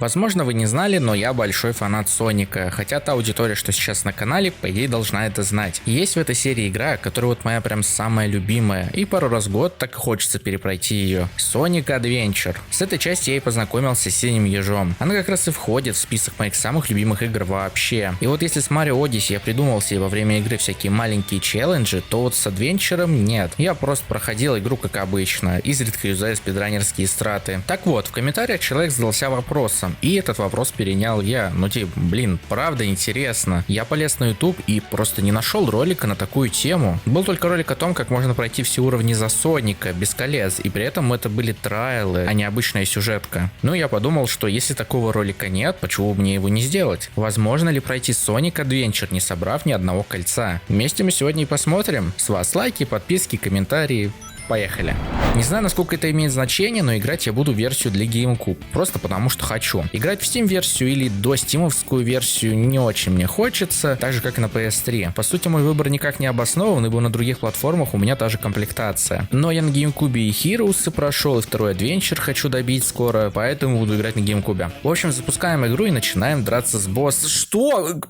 Возможно, вы не знали, но я большой фанат Соника, хотя та аудитория, что сейчас на канале, по идее должна это знать. Есть в этой серии игра, которая вот моя прям самая любимая, и пару раз в год так хочется перепройти ее. Sonic Adventure. С этой части я и познакомился с Синим Ежом. Она как раз и входит в список моих самых любимых игр вообще. И вот если с Mario Odyssey я придумал себе во время игры всякие маленькие челленджи, то вот с Adventure нет. Я просто проходил игру как обычно, изредка юзая спидранерские страты. Так вот, в комментариях человек задался вопросом, и этот вопрос перенял я. Ну типа, блин, правда интересно. Я полез на YouTube и просто не нашел ролика на такую тему. Был только ролик о том, как можно пройти все уровни за Соника без колец, и при этом это были трайлы, а не обычная сюжетка. Ну я подумал, что если такого ролика нет, почему бы мне его не сделать? Возможно ли пройти Sonic Adventure, не собрав ни одного кольца? Вместе мы сегодня и посмотрим. С вас лайки, подписки, комментарии. Поехали. Не знаю, насколько это имеет значение, но играть я буду версию для GameCube, просто потому что хочу. Играть в Steam версию или до стимовскую версию не очень мне хочется, так же как и на PS3. По сути, мой выбор никак не обоснован, ибо на других платформах у меня та же комплектация. Но я на GameCube и Heroes прошел, и второй Adventure хочу добить скоро, поэтому буду играть на GameCube. В общем, запускаем игру и начинаем драться с боссом. Что?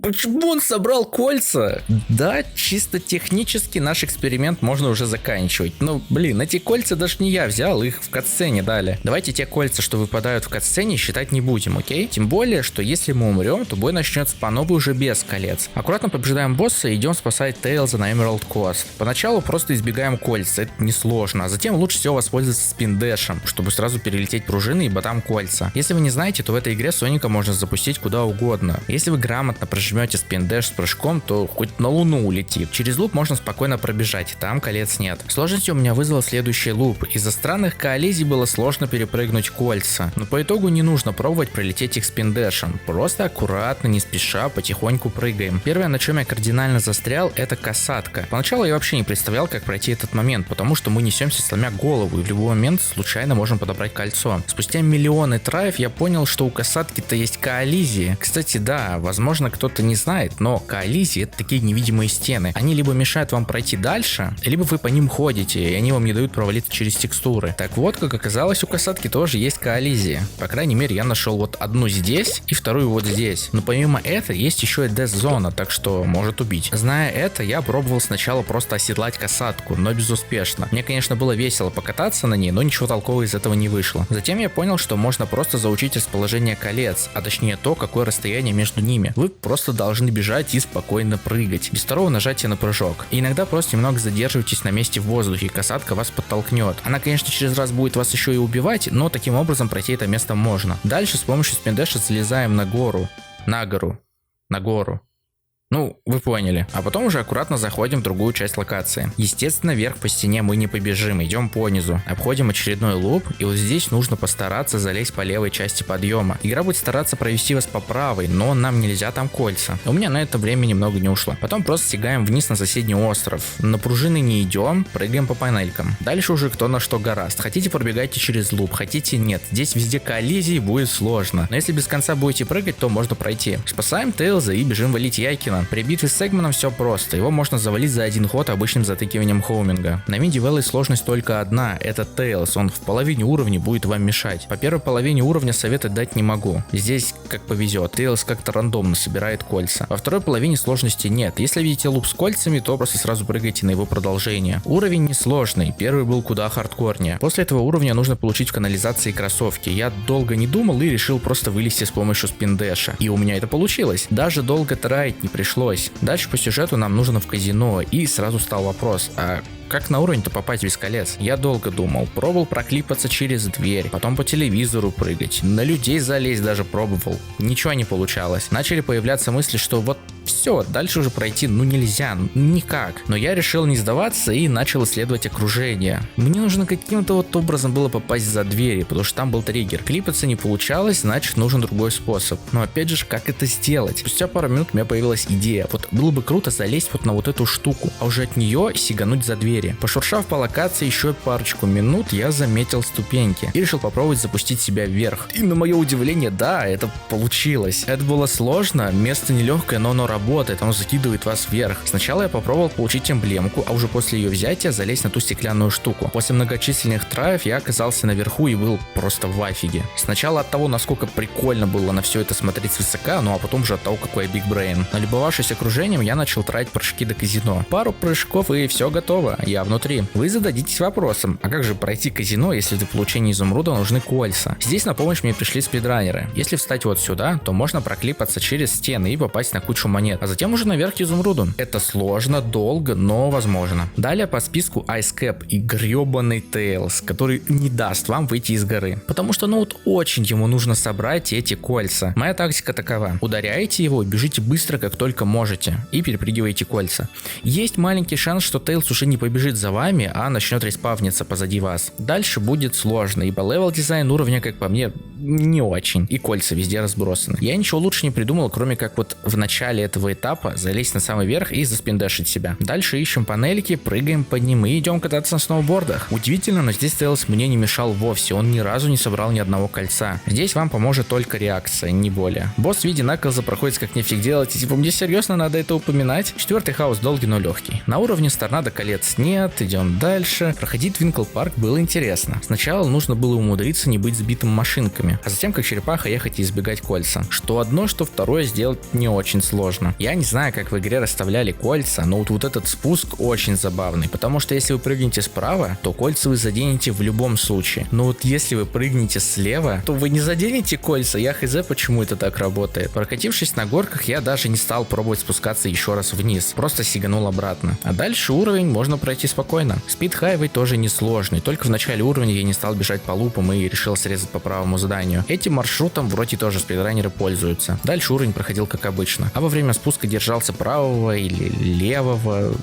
Почему он собрал кольца? Да, чисто технически наш эксперимент можно уже заканчивать. Ну, блин, эти кольца даже не я взял, их в катсцене дали. Давайте те кольца, что выпадают в катсцене, считать не будем, окей? Тем более, что если мы умрем, то бой начнется по новой уже без колец. Аккуратно побеждаем босса и идем спасать Тейлза на Emerald Coast. Поначалу просто избегаем кольца, это несложно, а затем лучше всего воспользоваться спиндэшем, чтобы сразу перелететь пружины, ибо там кольца. Если вы не знаете, то в этой игре Соника можно запустить куда угодно. Если вы грамотно прожмете спиндэш с прыжком, то хоть на Луну улетит. Через луп можно спокойно пробежать, там колец нет. Сложность у меня вызвал следующий луп. Из-за странных коллизий было сложно перепрыгнуть кольца, но по итогу не нужно пробовать пролететь их спиндэшем. Просто аккуратно, не спеша, потихоньку прыгаем. Первое, на чем я кардинально застрял, это касатка. Поначалу я вообще не представлял, как пройти этот момент, потому что мы несемся сломя голову и в любой момент случайно можем подобрать кольцо. Спустя миллионы траев я понял, что у касатки-то есть коллизии. Кстати, да, возможно кто-то не знает, но коллизии — это такие невидимые стены. Они либо мешают вам пройти дальше, либо вы по ним ходите, и они вам не дают провалиться через текстуры. Так вот, как оказалось, у касатки тоже есть коллизии. По крайней мере, я нашел вот одну здесь и вторую вот здесь. Но помимо этого есть еще и дес-зона, так что может убить. Зная это, я пробовал сначала просто оседлать касатку, но безуспешно. Мне, конечно, было весело покататься на ней, но ничего толкового из этого не вышло. Затем я понял, что можно просто заучить расположение колец, а точнее то, какое расстояние между ними. Вы просто должны бежать и спокойно прыгать, без второго нажатия на прыжок. И иногда просто немного задерживайтесь на месте в воздухе, касатка вас подтолкнет. Она, конечно, через раз будет вас еще и убивать, но таким образом пройти это место можно. Дальше с помощью спиндэша залезаем на гору. На гору. Ну, вы поняли. А потом уже аккуратно заходим в другую часть локации. Естественно, вверх по стене мы не побежим, идем по низу. Обходим очередной луп, и вот здесь нужно постараться залезть по левой части подъема. Игра будет стараться провести вас по правой, но нам нельзя, там кольца. У меня на это время немного не ушло. Потом просто стягаем вниз на соседний остров. На пружины не идем, прыгаем по панелькам. Дальше уже кто на что гораст. Хотите, пробегайте через луп, хотите, нет. Здесь везде коллизии, будет сложно. Но если без конца будете прыгать, то можно пройти. Спасаем Тейлза и бежим валить Якина. При битве с Эгманом все просто, его можно завалить за один ход обычным затыкиванием хоуминга. На Медивелле сложность только одна, это Тейлз, он в половине уровня будет вам мешать. По первой половине уровня советы дать не могу, здесь как повезет, Тейлз как-то рандомно собирает кольца. Во второй половине сложности нет, если видите луп с кольцами, то просто сразу прыгайте на его продолжение. Уровень несложный, первый был куда хардкорнее. После этого уровня нужно получить в канализации кроссовки. Я долго не думал и решил просто вылезти с помощью спиндэша. И у меня это получилось, даже долго траить не пришлось. Дальше по сюжету нам нужно в казино, и сразу стал вопрос, а как на уровень-то попасть без колец? Я долго думал, пробовал проклипаться через дверь, потом по телевизору прыгать, на людей залезть даже пробовал, ничего не получалось. Начали появляться мысли, что вот все, дальше уже пройти нельзя, никак. Но я решил не сдаваться и начал исследовать окружение. Мне нужно каким-то вот образом было попасть за двери, потому что там был триггер. Клипаться не получалось, значит нужен другой способ. Но опять же, как это сделать? Спустя пару минут у меня появилась идея. Вот было бы круто залезть вот на вот эту штуку, а уже от нее сигануть за двери. Пошуршав по локации еще парочку минут, я заметил ступеньки и решил попробовать запустить себя вверх. И на мое удивление, да, это получилось. Это было сложно, место нелегкое, но оно работает. работает, оно закидывает вас вверх. Сначала я попробовал получить эмблемку, а уже после ее взятия залезть на ту стеклянную штуку. После многочисленных траев я оказался наверху и был просто в афиге. Сначала от того, насколько прикольно было на все это смотреть свысока, ну а потом уже от того, какой я Big Brain. Налюбовавшись окружением, я начал тратить прыжки до казино. Пару прыжков и все готово, я внутри. Вы зададитесь вопросом, а как же пройти казино, если для получения изумруда нужны кольца? Здесь на помощь мне пришли спидранеры. Если встать вот сюда, то можно проклипаться через стены и попасть на кучу монет, а затем уже наверх к изумруду. Это сложно, долго, но возможно. Далее по списку Ice Cap и гребаный Tails, который не даст вам выйти из горы. Потому что ну вот очень ему нужно собрать эти кольца. Моя тактика такова. Ударяете его, бежите быстро как только можете и перепрыгиваете кольца. Есть маленький шанс, что Tails уже не побежит за вами, а начнет респавниться позади вас. Дальше будет сложно, ибо левел дизайн уровня, как по мне, не очень. И кольца везде разбросаны. Я ничего лучше не придумал, кроме как вот в начале этого этапа залезть на самый верх и заспиндашить себя. Дальше ищем панельки, прыгаем под ним и идем кататься на сноубордах. Удивительно, но здесь Tails мне не мешал вовсе, он ни разу не собрал ни одного кольца. Здесь вам поможет только реакция, не более. Босс в виде Наклза проходит как нефиг делать, и типа мне серьезно надо это упоминать? Четвертый хаос долгий, но легкий. На уровне с торнадо колец нет, идем дальше. Проходить Твинкл Парк было интересно. Сначала нужно было умудриться не быть сбитым машинками, а затем как черепаха ехать и избегать кольца. Что одно, что второе сделать не очень сложно. Я не знаю, как в игре расставляли кольца, но вот этот спуск очень забавный, потому что если вы прыгнете справа, то кольца вы заденете в любом случае. Но вот если вы прыгнете слева, то вы не заденете кольца, я хз, почему это так работает. Прокатившись на горках, я даже не стал пробовать спускаться еще раз вниз, просто сиганул обратно. А дальше уровень можно пройти спокойно. Speed Highway тоже несложный, только в начале уровня я не стал бежать по лупам и решил срезать по правому заданию. Этим маршрутом вроде тоже спидранеры пользуются. Дальше уровень проходил как обычно, а во время спуска держался правого или левого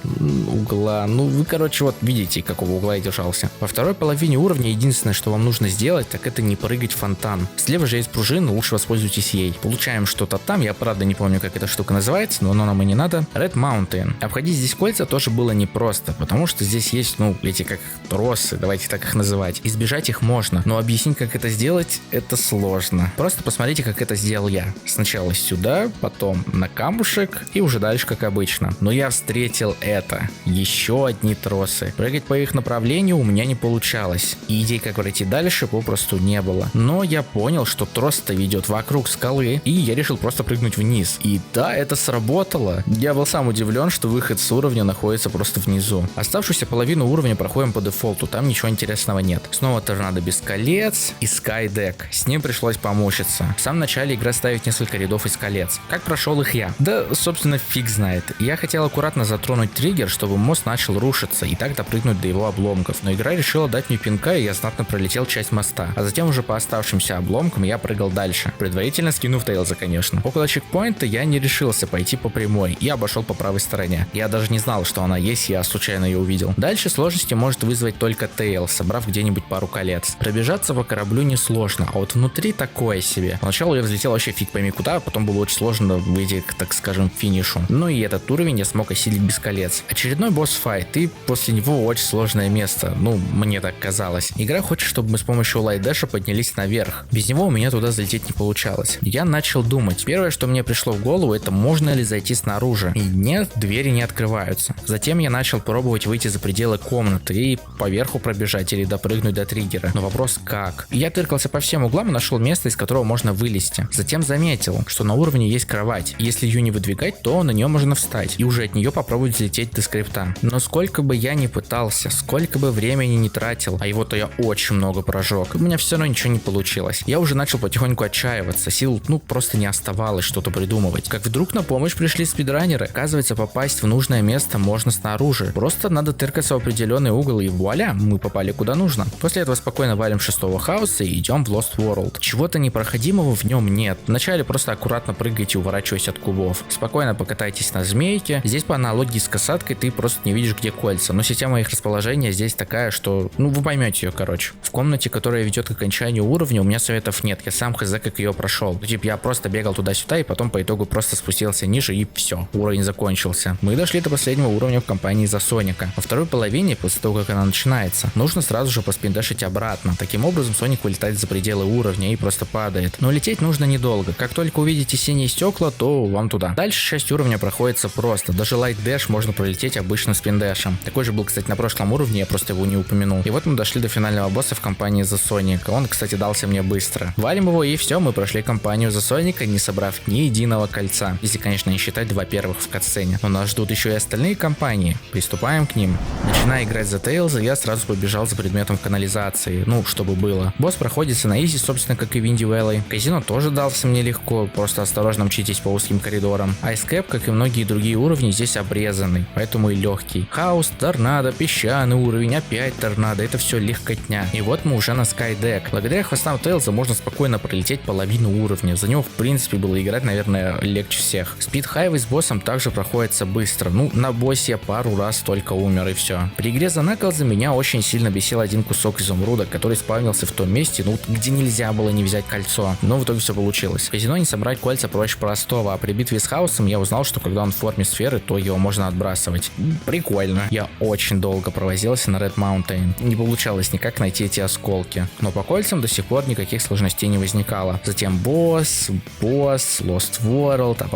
угла. Ну вы короче вот видите, какого угла я держался. Во второй половине уровня единственное, что вам нужно сделать, так это не прыгать в фонтан. Слева же есть пружина, лучше воспользуйтесь ей. Получаем что-то там, я правда не помню, как эта штука называется, но оно нам и не надо. Red Mountain. Обходить здесь кольца тоже было непросто, потому что здесь есть, ну, эти как тросы, давайте так их называть. Избежать их можно, но объяснить, как это сделать, это сложно. Просто посмотрите, как это сделал я. Сначала сюда, потом на камушек и уже дальше, как обычно. Но я встретил это. Еще одни тросы. Прыгать по их направлению у меня не получалось. И идей, как пройти дальше, попросту не было. Но я понял, что трос-то ведет вокруг скалы, и я решил просто прыгнуть вниз. И да, это сработало. Я был сам удивлен, что выход с уровня находится просто внизу. Оставшуюся половину уровня проходим по дефолту, там ничего интересного нет. Снова торнадо без колец и Skydeck. С ним пришлось помучиться. В самом начале игра ставит несколько рядов из колец. Как прошел их я? Да, собственно, фиг знает. Я хотел аккуратно затронуть триггер, чтобы мост начал рушиться и так допрыгнуть до его обломков, но игра решила дать мне пинка, и я знатно пролетел часть моста. А затем уже по оставшимся обломкам я прыгал дальше, предварительно скинув Тейлза, конечно. Около чекпоинта я не решился пойти по прямой и обошел по правой стороне. Я даже не знал, что она есть, я случайно ее увидел. Дальше сложности может вызвать только Тейлз, собрав где-нибудь пару колец. Пробежаться по кораблю несложно, а вот внутри такое себе. Поначалу я взлетел вообще фиг пойми куда, а потом было очень сложно выйти к, так скажем, финишу. Ну и этот уровень я смог осилить без колец. Очередной босс-файт, и после него очень сложное место, ну, мне так казалось. Игра хочет, чтобы мы с помощью лайдэша поднялись наверх. Без него у меня туда залететь не получалось. Я начал думать. Первое, что мне пришло в голову, это можно ли зайти снаружи. И нет, двери не открываются. Затем я начал пробовать выйти за пределы комнаты и поверху пробежать или допрыгнуть до триггера. Но вопрос как? Я тыркался по всем углам и нашел место, из которого можно вылезти. Затем заметил, что на уровне есть кровать. Если ее не выдвигать, то на нее можно встать и уже от нее попробовать взлететь до скрипта. Но сколько бы я ни пытался, сколько бы времени не тратил, а его-то я очень много прожег, у меня все равно ничего не получилось. Я уже начал потихоньку отчаиваться, сил просто не оставалось что-то придумывать. Как вдруг на помощь пришли спидранеры. Оказывается, попасть в нужное место можно снаружи. Просто надо тыркаться в определенный угол, и вуаля, мы попали куда нужно. После этого спокойно валим шестого хаоса и идем в Lost World. Чего-то непроходимого в нем нет. Вначале просто аккуратно прыгайте, уворачиваясь от кубов. Спокойно покатайтесь на змейке. Здесь по аналогии с касаткой ты просто не видишь, где кольца. Но система их расположения здесь такая, что, ну, вы поймете ее, короче. В комнате, которая ведет к окончанию уровня, у меня советов нет. Я сам хз как ее прошел. Ну, типа, я просто бегал туда-сюда и потом по итогу просто спустился ниже и все, уровень закончился. Мы дошли до последнего уровня в компании за Соника. Во второй половине, после того, как она начинается, нужно сразу же поспиндашить обратно. Таким образом, Соник вылетает за пределы уровня и просто падает. Но лететь нужно недолго. Как только увидите синие стекла, то вам туда. Дальше часть уровня проходится просто. Даже Light Dash можно пролететь обычным спиндэшем. Такой же был, кстати, на прошлом уровне, я просто его не упомянул. И вот мы дошли до финального босса в компании The Sonic. Он, кстати, дался мне быстро. Валим его, и все, мы прошли кампанию The Sonic, не собрав ни единого кольца. Если, конечно, не считать два первых в катсцене. Но нас ждут еще и остальные кампании. Приступаем к ним. Начиная играть за Tails, я сразу побежал за предметом канализации. Ну, чтобы было. Босс проходится на изи, собственно, как и в Indie Valley. Казино тоже дался мне легко, просто осторожно мчитесь по узким коридорам. Ice Cap, как и многие другие уровни, здесь обрезанный, поэтому и легкий. Хаос, торнадо, песчаный уровень, опять торнадо, это все легкотня. И вот мы уже на Skydeck. Благодаря хвостам Тейлза можно спокойно пролететь половину уровня. За него, в принципе, было играть, наверное, легче всех. Speed Highway с боссом также проходится быстро. Ну, на боссе я пару раз только умер, и все. При игре за Наклза меня очень сильно бесил один кусок изумруда, который спавнился в том месте, ну, где нельзя было не взять кольцо. Но в итоге все получилось. В казино не собрать кольца проще простого, а при битве с Хаосом я узнал, что когда он в форме сферы, то его можно отбрасывать. Прикольно. Я очень долго провозился на Red Mountain. Не получалось никак найти эти осколки. Но по кольцам до сих пор никаких сложностей не возникало. Затем босс, Lost World, а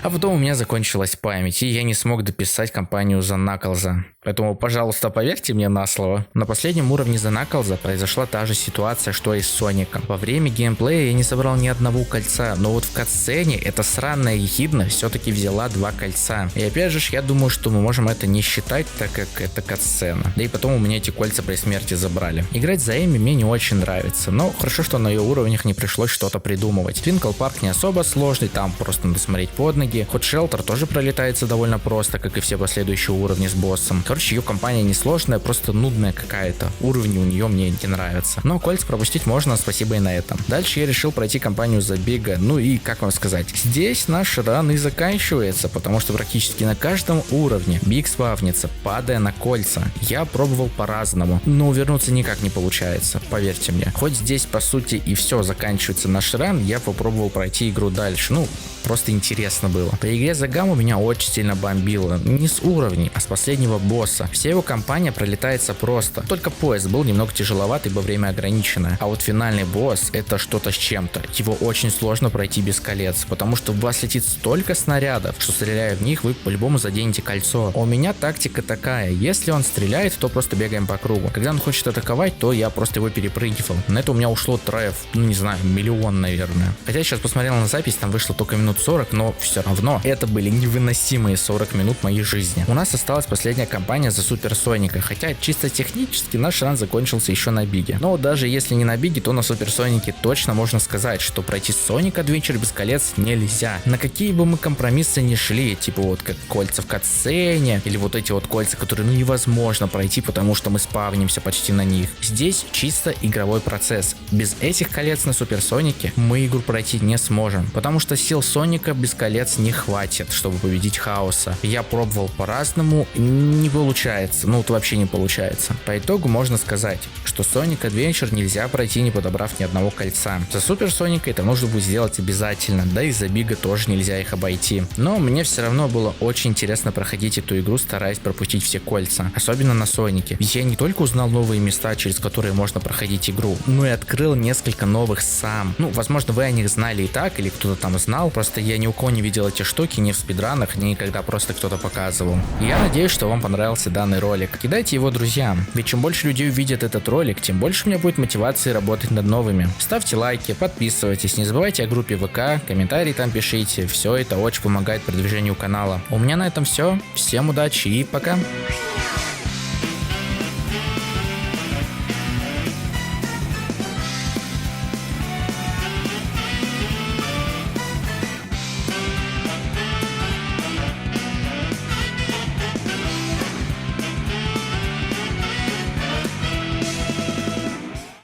потом у меня закончилась память, и я не смог дописать кампанию за Наклза. Поэтому, пожалуйста, поверьте мне на слово. На последнем уровне за Наклза произошла та же ситуация, что и с Соником. Во время геймплея я не собрал ни одного кольца, но вот в катсцене эта сраная ехидна все-таки взяла 2 кольца. И опять же, я думаю, что мы можем это не считать, так как это катсцена. Да и потом у меня эти кольца при смерти забрали. Играть за Эми мне не очень нравится, но хорошо, что на ее уровнях не пришлось что-то придумывать. Twinkle Park не особо сложный, там просто надо смотреть под ноги. Hot Shelter тоже пролетается довольно просто, как и все последующие уровни с боссом. Короче, ее компания несложная, просто нудная какая-то. Уровни у нее мне не нравятся. Но кольца пропустить можно, спасибо и на этом. Дальше я решил пройти кампанию за Бига. Ну и, как вам сказать, здесь наш ран и заканчивается, потому что практически на каждом уровне Биг спавнится, падая на кольца. Я пробовал по-разному, но вернуться никак не получается, поверьте мне. Хоть здесь, по сути, и все, заканчивается наш ран, я попробовал пройти игру дальше. Ну, просто интересно было. При игре за Гамму меня очень сильно бомбило. Не с уровней, а с последнего босса. Вся его кампания пролетается просто. Только поезд был немного тяжеловат, ибо время ограниченное. А вот финальный босс — это что-то с чем-то. Его очень сложно пройти без колец, потому что в вас летит столько снарядов, что, стреляя в них, вы по-любому заденете кольцо. А у меня тактика такая: если он стреляет, то просто бегаем по кругу. Когда он хочет атаковать, то я просто его перепрыгивал. На это у меня ушло треф, ну не знаю, 1 миллион, наверное. Хотя сейчас посмотрел на запись, там вышло только минут 40, но все равно это были невыносимые 40 минут моей жизни. У нас осталась последняя кампания за Супер Соника, хотя чисто технически наш ран закончился еще на Биге. Но даже если не на Биге, то на Супер Сонике точно можно сказать, что пройти Sonic Adventure без колец нельзя. На какие бы мы компромиссы ни шли, типа вот как кольца в катсцене, или вот эти вот кольца, которые ну невозможно пройти, потому что мы спавнимся почти на них. Здесь чисто игровой процесс. Без этих колец на Супер Сонике мы игру пройти не сможем, потому что сил Соника без колец не хватит, чтобы победить Хаоса. Я пробовал по-разному, не получается, ну вот вообще не получается. По итогу можно сказать, что Sonic Adventure нельзя пройти, не подобрав ни одного кольца. За Супер Соника это нужно будет сделать обязательно, да и за Бига тоже нельзя их обойти. Но мне все равно было очень интересно проходить эту игру, стараясь пропустить все кольца, особенно на Сонике. Ведь я не только узнал новые места, через которые можно проходить игру, но и открыл несколько новых сам. Ну, возможно, вы о них знали и так, или кто-то там знал, просто я ни у кого не видел эти штуки ни в спидранах, ни когда просто кто-то показывал. И я надеюсь, что вам понравился данный ролик. Кидайте его друзьям, ведь чем больше людей увидят этот ролик, тем больше у меня будет мотивации работать над новыми. Ставьте лайки, подписывайтесь, не забывайте о группе ВК, комментарии там пишите, все это очень помогает продвижению канала. У меня на этом все, всем удачи и пока!